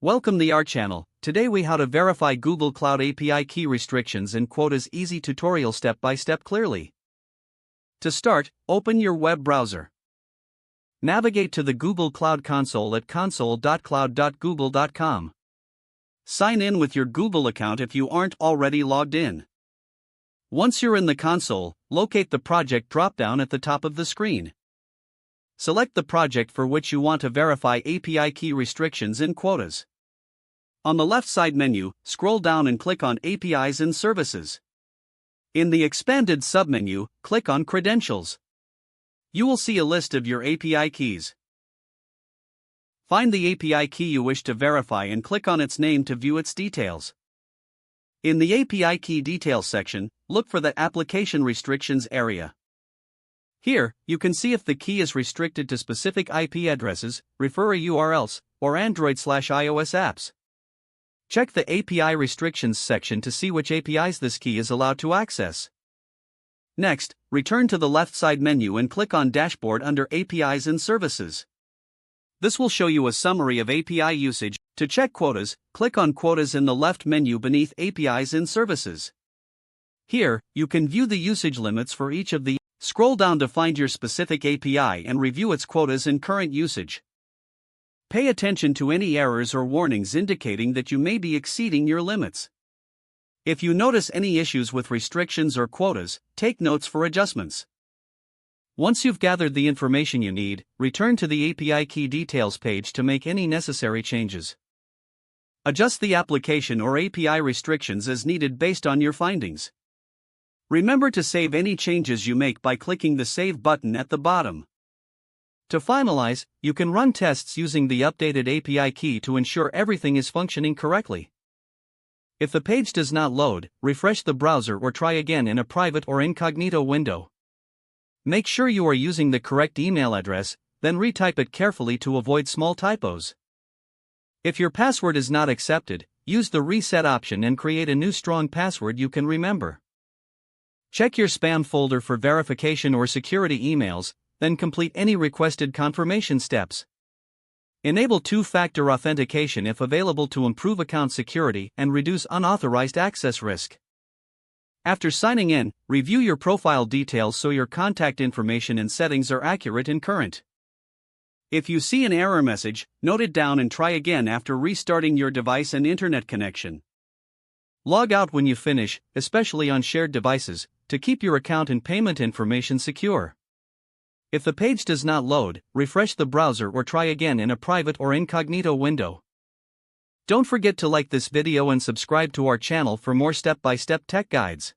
Welcome to our channel. Today we how to verify Google Cloud API key restrictions and quotas easy tutorial step by step clearly. To start, open your web browser. Navigate to the Google Cloud Console at console.cloud.google.com. Sign in with your Google account if you aren't already logged in. Once you're in the console, locate the project drop-down at the top of the screen. Select the project for which you want to verify API key restrictions and quotas. On the left side menu, scroll down and click on APIs and Services. In the expanded submenu, click on Credentials. You will see a list of your API keys. Find the API key you wish to verify and click on its name to view its details. In the API Key Details section, look for the Application Restrictions area. Here, you can see if the key is restricted to specific IP addresses, referrer URLs, or Android/iOS apps. Check the API Restrictions section to see which APIs this key is allowed to access. Next, return to the left side menu and click on Dashboard under APIs and Services. This will show you a summary of API usage. To check quotas, click on Quotas in the left menu beneath APIs and Services. Here, you can view the usage limits for each of the. Scroll down to find your specific API and review its quotas and current usage. Pay attention to any errors or warnings indicating that you may be exceeding your limits. If you notice any issues with restrictions or quotas, take notes for adjustments. Once you've gathered the information you need, return to the API Key Details page to make any necessary changes. Adjust the application or API restrictions as needed based on your findings. Remember to save any changes you make by clicking the Save button at the bottom. To finalize, you can run tests using the updated API key to ensure everything is functioning correctly. If the page does not load, refresh the browser or try again in a private or incognito window. Make sure you are using the correct email address, then retype it carefully to avoid small typos. If your password is not accepted, use the reset option and create a new strong password you can remember. Check your spam folder for verification or security emails, then complete any requested confirmation steps. Enable two-factor authentication if available to improve account security and reduce unauthorized access risk. After signing in, review your profile details so your contact information and settings are accurate and current. If you see an error message, note it down and try again after restarting your device and internet connection. Log out when you finish, especially on shared devices, to keep your account and payment information secure. If the page does not load, refresh the browser or try again in a private or incognito window. Don't forget to like this video and subscribe to our channel for more step-by-step tech guides.